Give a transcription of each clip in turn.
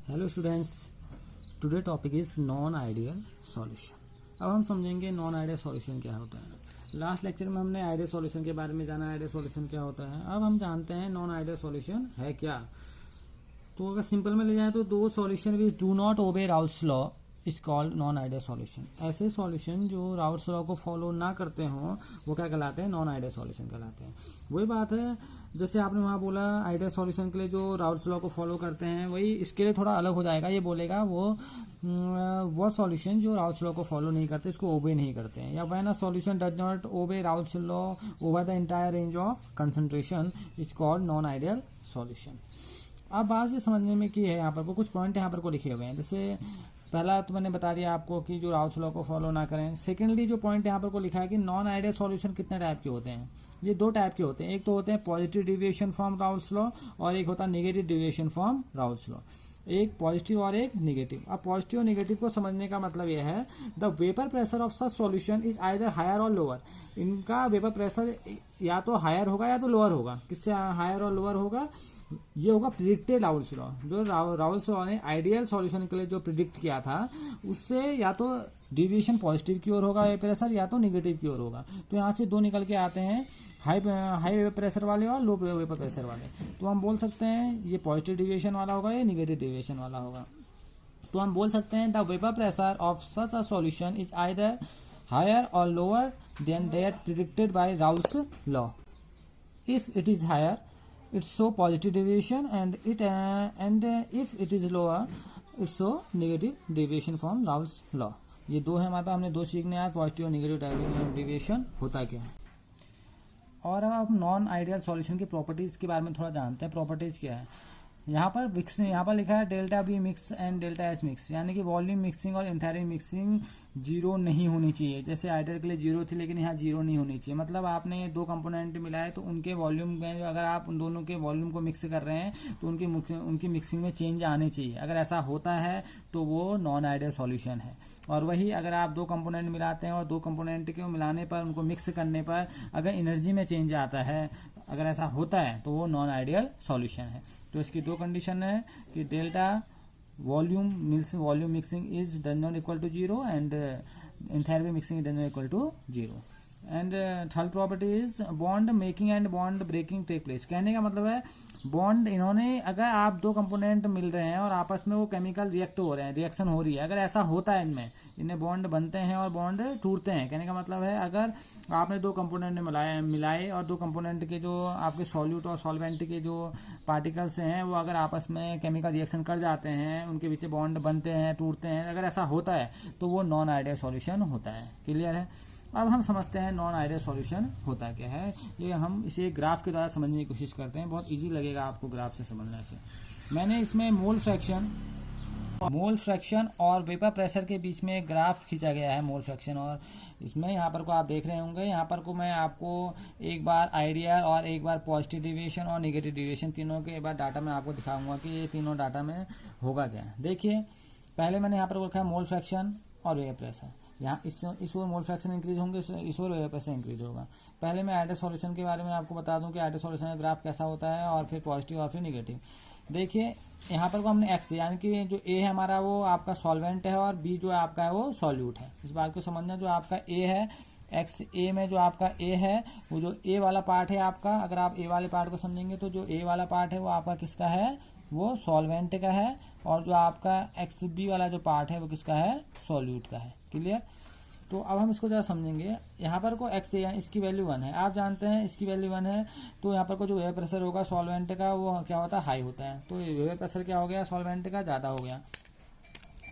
Hello students, today topic is non ideal solution. अब हम समझेंगे नॉन आइडियल सॉल्यूशन क्या होता है। लास्ट लेक्चर में हमने आइडियल सॉल्यूशन के बारे में जाना, आइडियल सॉल्यूशन क्या होता है। अब हम जानते हैं नॉन आइडियल सॉल्यूशन है क्या। तो अगर सिंपल में ले जाए तो दो solution which do not obey Raoult's law is called non ideal solution. ऐसे सॉल्यूशन जो राउल्स लॉ को फॉलो ना करते हों वो क्या कहलाते हैं, नॉन आइडियल सॉल्यूशन कहलाते हैं। वही बात है जैसे आपने वहाँ बोला आइडियल सॉल्यूशन के लिए जो राउल्स लॉ को फॉलो करते हैं, वही इसके लिए थोड़ा अलग हो जाएगा। ये बोलेगा वो सॉल्यूशन जो राउल्स लॉ को फॉलो नहीं करते, इसको ओबे नहीं करते हैं। या when a solution does not obey Raoult's law over the entire range of concentration is called non ideal solution. अब बात ये समझने में की है, यहाँ पर कुछ पॉइंट यहाँ पर को लिखे हुए हैं। जैसे पहला तो मैंने बता दिया आपको कि जो राउल्स लॉ को फॉलो ना करें। सेकेंडली जो पॉइंट यहाँ पर को लिखा है कि नॉन आइडियल सॉल्यूशन कितने टाइप के होते हैं। ये दो टाइप के होते हैं, एक तो होते हैं positive deviation from Raoult's law और एक होता है negative deviation from Raoult's law. एक पॉजिटिव और एक नेगेटिव। अब पॉजिटिव और नेगेटिव को समझने का मतलब यह है the vapour pressure of such solution is either higher or lower. इनका वेपर प्रेशर या तो हायर होगा या तो लोअर होगा। किससे हायर और लोअर होगा? ये होगा प्रिडिक्टेड राउल्स लॉ। जो राउल्स लॉ ने आइडियल सॉल्यूशन के लिए जो प्रिडिक्ट किया था उससे या तो डिविएशन पॉजिटिव की ओर होगा वेपर प्रेशर या तो नेगेटिव की ओर होगा। तो यहाँ से दो निकल के आते हैं, हाई वेपर प्रेशर वाले और लो वेपर प्रेशर वाले। तो हम बोल सकते हैं ये पॉजिटिव डिविएशन वाला होगा या नेगेटिव डिविएशन वाला होगा। तो हम बोल सकते हैं the vapour pressure of such a solution is either higher or lower than that predicted by Raoult's law. If it is higher it's so positive deviation and if it is lower it's so negative deviation from Raoult's law। ये दो है हमारे पास, हमने दो सीखने आए, positive और negative deviation होता क्या है। और अब हम नॉन आइडियल सॉल्यूशन की प्रॉपर्टीज के बारे में थोड़ा जानते हैं। प्रॉपर्टीज क्या है यहाँ पर लिखा है delta B mix and delta H mix, यानी कि वॉल्यूम मिक्सिंग और एंथैल्पी मिक्सिंग जीरो नहीं होनी चाहिए। जैसे आइडियल के लिए जीरो थी लेकिन यहाँ जीरो नहीं होनी चाहिए। मतलब आपने दो कंपोनेंट मिलाए तो उनके वॉल्यूम में अगर आप उन दोनों के वॉल्यूम को मिक्स कर रहे हैं तो उनकी मिक्सिंग में चेंज आने चाहिए। अगर ऐसा होता है तो वो नॉन आइडियल सॉल्यूशन है। और वही अगर आप दो कंपोनेंट मिलाते हैं और दो कंपोनेंट के मिलाने पर उनको मिक्स करने पर अगर एनर्जी में चेंज आता है, अगर ऐसा होता है तो वो नॉन आइडियल सॉल्यूशन है। तो इसकी दो कंडीशन है कि delta volume mixing is does not equal to zero and enthalpy mixing is does not equal to zero. And third property is bond making and bond breaking take place. कहने का मतलब है बॉन्ड इन्होंने, अगर आप दो कंपोनेंट मिल रहे हैं और आपस में वो केमिकल रिएक्ट हो रहे हैं, रिएक्शन हो रही है, अगर ऐसा होता है इनमें बॉन्ड बनते हैं और बॉन्ड टूटते हैं। कहने का मतलब है अगर आपने दो कंपोनेंट मिलाए और दो कंपोनेंट के जो आपके सॉल्यूट और सॉल्वेंट के जो पार्टिकल्स हैं वो अगर आपस में केमिकल रिएक्शन कर जाते हैं, उनके बीच बॉन्ड बनते हैं, टूटते हैं, अगर ऐसा होता है तो वो नॉन आइडियल सॉल्यूशन होता है। क्लियर है। अब हम समझते हैं नॉन आइडियल सॉल्यूशन होता क्या है। ये हम इसे ग्राफ के द्वारा समझने की कोशिश करते हैं, बहुत इजी लगेगा आपको ग्राफ से समझने से। मैंने इसमें मोल फ्रैक्शन और वेपर प्रेशर के बीच में ग्राफ खींचा गया है। मोल फ्रैक्शन और इसमें यहाँ पर को आप देख रहे होंगे, यहाँ पर को मैं आपको एक बार आइडियल और एक बार पॉजिटिव डिविएशन और नेगेटिव डिविएशन तीनों के एक बार डाटा में आपको दिखाऊंगा कि ये तीनों डाटा में होगा क्या। देखिए पहले मैंने यहाँ पर लिखा है मोल फ्रैक्शन और वेपर प्रेशर। यहाँ इस ओर मोल फ्रैक्शन इंक्रीज होंगे, इस ओर वेपर प्रेशर इंक्रीज होगा। पहले मैं आइडियल सॉल्यूशन के बारे में आपको बता दूं कि आइडियल सॉल्यूशन का ग्राफ कैसा होता है और फिर पॉजिटिव और फिर नेगेटिव। देखिए यहाँ पर को हमने एक्स यानी कि जो ए है हमारा वो आपका सॉल्वेंट है और बी जो है आपका है वो सॉल्यूट है। इस बात को समझना, जो आपका ए है एक्स ए में जो आपका ए है वो जो ए वाला पार्ट है आपका, अगर आप ए वाले पार्ट को समझेंगे तो जो ए वाला पार्ट है वो आपका किसका है, वो सॉल्वेंट का है। और जो आपका एक्स बी वाला जो पार्ट है वो किसका है, सॉल्यूट का है। क्लियर। तो अब हम इसको जरा समझेंगे। यहाँ पर को एक्स यानी इसकी वैल्यू 1 है, आप जानते हैं इसकी वैल्यू 1 है। तो यहाँ पर को जो वेपर प्रेशर होगा सॉल्वेंट का वो क्या होता है, हाई होता है। तो वेपर प्रेशर क्या हो गया, सॉल्वेंट का ज़्यादा हो गया।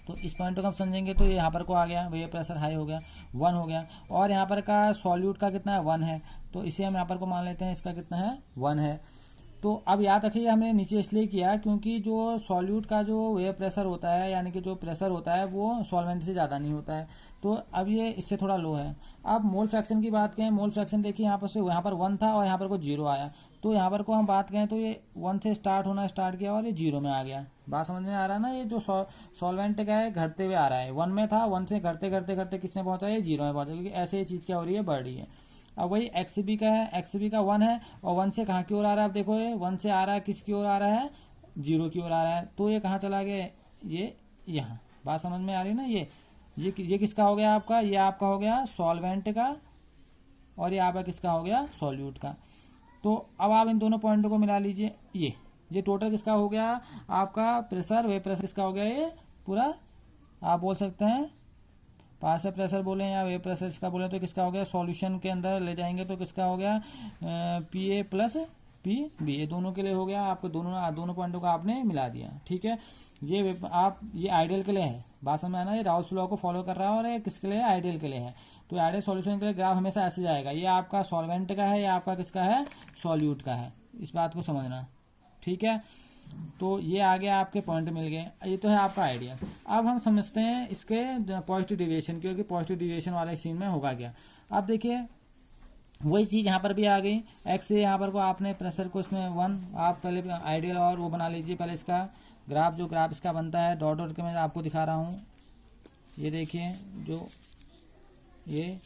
तो इस पॉइंट को हम समझेंगे तो यहाँ पर को आ गया, वेपर प्रेशर हाई हो गया, 1 हो गया। और यहाँ पर का सॉल्यूट का कितना है, 1 है। तो इसे हम यहाँ पर को मान लेते हैं इसका कितना है, 1 है। तो अब याद रखिए हमने नीचे इसलिए किया क्योंकि जो सॉल्यूट का जो वेपर प्रेशर होता है यानी कि जो प्रेशर होता है वो सॉल्वेंट से ज़्यादा नहीं होता है। तो अब ये इससे थोड़ा लो है। अब मोल फ्रैक्शन की बात करें, मोल फ्रैक्शन देखिए यहाँ पर 1 था और यहाँ पर को 0 आया। तो यहाँ पर को हम बात करें तो ये 1 से स्टार्ट किया और ये 0 में आ गया। बात समझ में आ रहा है ना। ये जो सॉल्वेंट का है घटते हुए आ रहा है, 1 में था, 1 से घटते किसने पहुंचा, ये 0 में पहुंचा, क्योंकि ऐसे ये चीज़ क्या हो रही है, बढ़ रही है। अब वही एक्सबी का है, एक्सबी का 1 है और 1 से कहाँ की ओर आ रहा है, आप देखो ये 1 से आ रहा है, किस की ओर आ रहा है, 0 की ओर आ रहा है। तो ये कहाँ चला गया, ये यहाँ बात समझ में आ रही ना। ये किसका हो गया आपका, ये आपका हो गया सॉल्वेंट का और ये आपका किसका हो गया सॉल्यूट का। तो अब आप इन दोनों पॉइंटों को मिला लीजिए। ये टोटल किसका हो गया आपका प्रेशर, वे प्रेशर किसका हो गया, ये पूरा आप बोल सकते हैं पार्शियल प्रेशर बोले या वे प्रेशर इसका बोले तो किसका हो गया, सॉल्यूशन के अंदर ले जाएंगे तो किसका हो गया PA प्लस PB, ये दोनों के लिए हो गया। आपको दोनों पॉइंटों को आपने मिला दिया। ठीक है, ये आइडियल के लिए है, बात समझ में आना। ये राउल्स लॉ को फॉलो कर रहा है और ये किसके लिए आइडियल के लिए है। तो आइडियल सॉल्यूशन के लिए ग्राफ हमेशा ऐसे जाएगा, ये आपका सॉल्वेंट का है, ये आपका किसका है सॉल्यूट का है, इस बात को समझना। ठीक है, तो ये आ गया आपके पॉइंट मिल गए। ये तो है आपका आइडिया। अब हम समझते हैं इसके पॉजिटिव डिविएशन, क्योंकि पॉजिटिव डिविएशन वाले सीन में होगा क्या। अब देखिए वही चीज यहाँ पर भी आ गई, एक्स से यहाँ पर को आपने प्रेशर को इसमें 1, आप पहले आइडियल और वो बना लीजिए। पहले इसका ग्राफ, जो ग्राफ इसका बनता है डॉट डॉट के मैं आपको दिखा रहा हूँ। ये देखिए जो ये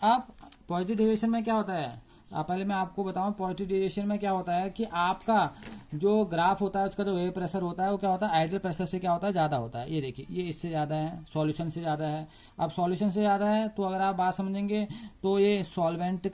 अब पॉजिटिव डिविएशन में क्या होता है, पहले मैं आपको बताऊं पॉजिटिव डिविएशन में क्या होता है कि आपका जो ग्राफ होता है उसका जो वेव प्रेशर होता है वो क्या होता है आइडियल प्रेशर से क्या होता है ज्यादा होता है। ये देखिए ये इससे ज्यादा है, सॉल्यूशन से ज्यादा है। अब सॉल्यूशन से ज्यादा है तो अगर आप बात समझेंगे तो ये सॉल्वेंट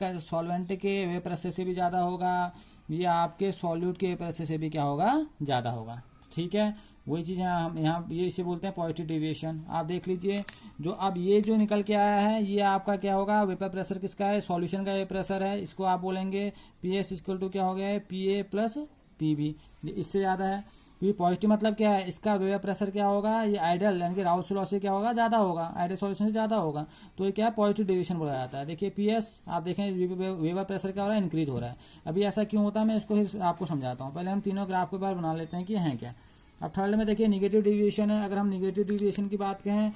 के वेव प्रेशर से भी ज्यादा होगा, ये आपके सॉल्यूट के वेव प्रेशर से भी क्या होगा ज्यादा होगा। ठीक है, वही चीज हम यहाँ ये इसे बोलते हैं पॉजिटिव डिविएशन। आप देख लीजिए जो अब ये जो निकल के आया है ये आपका क्या होगा, वेपर प्रेशर किसका है, सॉल्यूशन का वेपर प्रेशर है। इसको आप बोलेंगे PS इक्वल टू क्या हो गया है PA प्लस PB, इससे ज्यादा है। ये पॉजिटिव मतलब क्या है, इसका वेपर प्रेशर क्या होगा, ये आइडियल यानी कि राउल्स लॉ से क्या होगा ज्यादा होगा, आइडियल सॉल्यूशन से ज्यादा होगा। तो ये क्या है पॉजिटिव डिविएशन बोला जाता है। देखिए PS आप देखें वेपर प्रेशर क्या हो रहा है, इंक्रीज हो रहा है। अभी ऐसा क्यों होता है मैं इसको फिर आपको समझाता हूँ। पहले हम तीनों ग्राफ के बार बना लेते हैं कि है क्या। अब थर्ड में देखिए निगेटिव डिविएशन है। अगर हम निगेटिव डिविएशन की बात करें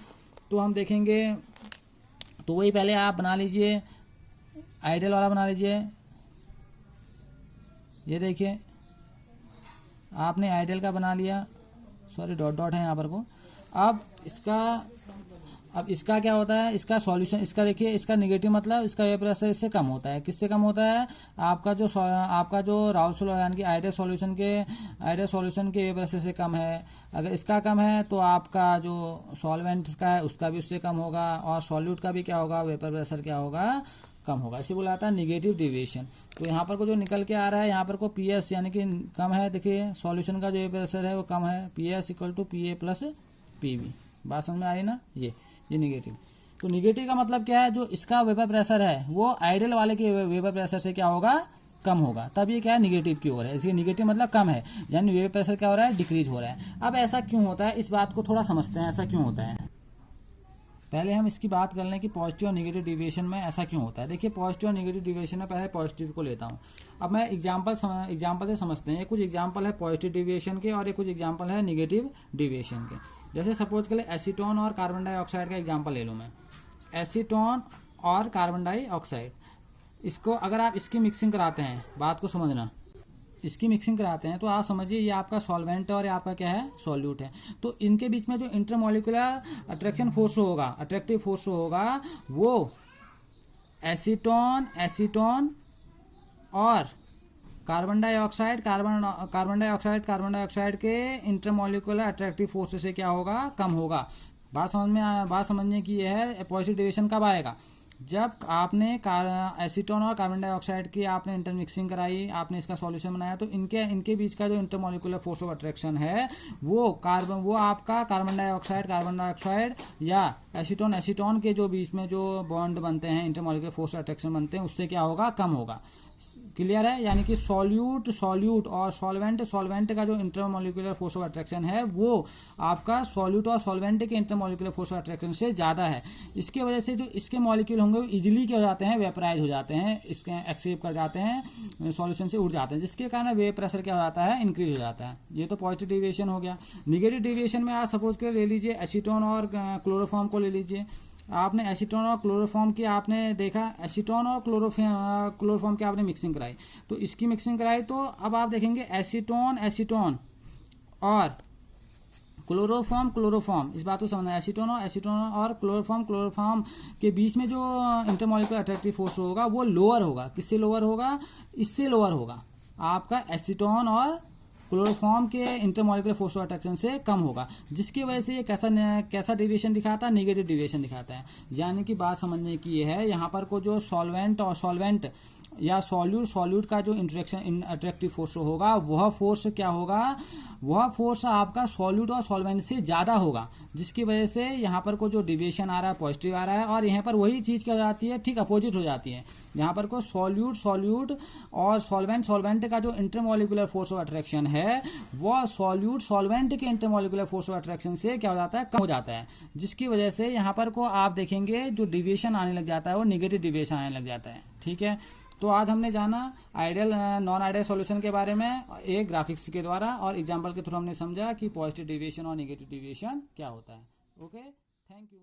तो हम देखेंगे तो वही पहले आप बना लीजिए, आइडियल वाला बना लीजिए। ये देखिए आपने आइडियल का बना लिया, सॉरी डॉट डॉट है यहाँ पर को। अब इसका क्या होता है, इसका सॉल्यूशन, इसका देखिए इसका निगेटिव मतलब इसका वेपर प्रेशर इससे कम होता है। किससे कम होता है, आपका जो राउल्स लॉ यानी कि आइडियल सॉल्यूशन के वेपर प्रेशर से कम है। अगर इसका कम है तो आपका जो सॉल्वेंट का है उसका भी उससे कम होगा, और सॉल्यूट का भी क्या होगा वेपर प्रेशर क्या होगा कम होगा। इसे बोला जाता है निगेटिव डिविएशन। तो यहाँ पर को जो निकल के आ रहा है यहाँ पर को PS यानी कि कम है। देखिए सॉल्यूशन का जो वेपर प्रेशर है वो कम है, PS equal to PA plus PB। बात समझ में आ रही ना। ये निगेटिव। तो निगेटिव का मतलब क्या है, जो इसका वेपर प्रेशर है वो आइडियल वाले के वेपर प्रेशर से क्या होगा कम होगा, तब ये क्या है निगेटिव की ओर है। इसलिए निगेटिव मतलब कम है, यानी वेपर प्रेशर क्या हो रहा है डिक्रीज हो रहा है। अब ऐसा क्यों होता है इस बात को थोड़ा समझते हैं, ऐसा क्यों होता है। पहले हम इसकी बात कर लें कि पॉजिटिव और निगेटिव डिविएशन में ऐसा क्यों होता है। देखिए पॉजिटिव और निगेटिव डिविएशन में पहले पॉजिटिव को लेता हूँ। अब मैं एग्जांपल से समझते हैं। ये कुछ एग्जांपल है पॉजिटिव डिविएशन के और ये कुछ एग्जांपल है निगेटिव डिविएशन के। जैसे सपोज के लिए एसीटोन और कार्बन डाइऑक्साइड का एग्जांपल ले लूँ मैं। एसीटोन और कार्बन डाइऑक्साइड, इसको अगर आप इसकी मिक्सिंग कराते हैं, बात को समझना, इसकी मिक्सिंग कराते हैं तो आप समझिए ये आपका सॉल्वेंट है और ये आपका क्या है सॉल्यूट है। तो इनके बीच में जो इंटरमोलिकुलर अट्रैक्शन फोर्स होगा, अट्रैक्टिव फोर्स होगा, वो एसीटोन और कार्बन डाइऑक्साइड के इंटरमोलिकुलर अट्रैक्टिव फोर्स से क्या होगा कम होगा। बात समझने की यह है पॉजिटिव डिविएशन कब आएगा, जब आपने एसीटोन और कार्बन डाइऑक्साइड की आपने इंटरमिक्सिंग कराई, आपने इसका सॉल्यूशन बनाया, तो इनके बीच का जो इंटरमोलिकुलर फोर्स ऑफ अट्रैक्शन है वो आपका कार्बन डाइऑक्साइड या एसीटोन के जो बीच में जो बॉन्ड बनते हैं, इंटरमोलिकुलर फोर्स ऑफ अट्रैक्शन बनते हैं, उससे क्या होगा कम होगा। क्लियर है। यानी कि सॉल्यूट और सॉल्वेंट का जो इंटरमोलिकुलर फोर्स ऑफ अट्रैक्शन है वो आपका सॉल्यूट और सॉल्वेंट के इंटरमोलिकुलर फोर्स ऑफ अट्रैक्शन से ज्यादा है। इसके वजह से जो इसके मॉलिक्यूल होंगे वो इजीली क्या हो जाते हैं, वेपराइज हो जाते हैं, इसके एक्सेप्ट कर जाते हैं, सॉल्यूशन से उड़ जाते हैं, जिसके कारण वेव प्रेशर क्या हो जाता है इंक्रीज हो जाता है। ये तो पॉजिटिव डिविएशन हो गया। निगेटिव डिविएशन में आप सपोज कर ले लीजिए एसीटोन और क्लोरोफॉर्म को ले लीजिए। आपने एसीटोन और क्लोरोफॉर्म की आपने देखा, एसीटोन और क्लोरोफॉर्म की आपने मिक्सिंग कराई, तो इसकी मिक्सिंग कराई तो अब आप देखेंगे एसीटोन और क्लोरोफॉर्म, इस बात को समझना है। एसीटोन और क्लोरोफॉर्म के बीच में जो इंटरमोलिकुलर अट्रैक्टिव फोर्स होगा वो लोअर होगा। किससे लोअर होगा, इससे लोअर होगा, आपका एसीटोन और क्लोरोफॉर्म के इंटरमॉलिक्यूलर फोर्स ऑफ अट्रैक्शन से कम होगा, जिसकी वजह से ये कैसा डेविएशन दिखाता है, नेगेटिव डेविएशन दिखाता है। यानी कि बात समझने की ये है, यहाँ पर को जो सॉल्वेंट और सॉल्वेंट या सॉल्यूट का जो इंटरेक्शन अट्रैक्टिव फोर्स होगा, वह फोर्स क्या होगा, वह फोर्स आपका सॉल्यूट और सॉल्वेंट से ज्यादा होगा, जिसकी वजह से यहाँ पर को जो डिविएशन आ रहा है पॉजिटिव आ रहा है, और यहाँ पर वही चीज क्या हो जाती है, ठीक अपोजिट हो जाती है। यहाँ पर को सॉल्यूट और सॉल्वेंट का जो इंटरमॉलिक्यूलर फोर्स ऑफ अट्रैक्शन है, वह सॉल्वेंट के इंटरमॉलिक्यूलर फोर्स ऑफ अट्रैक्शन से क्या हो जाता है, कम हो जाता है, जिसकी वजह से यहाँ पर को आप देखेंगे जो डिविएशन आने लग जाता है वो निगेटिव डिविएशन आने लग जाता है। ठीक है, तो आज हमने जाना आइडियल नॉन आइडियल सॉल्यूशन के बारे में एक ग्राफिक्स के द्वारा, और एग्जांपल के थ्रू हमने समझा कि पॉजिटिव डेविएशन और नेगेटिव डेविएशन क्या होता है। Okay, thank you.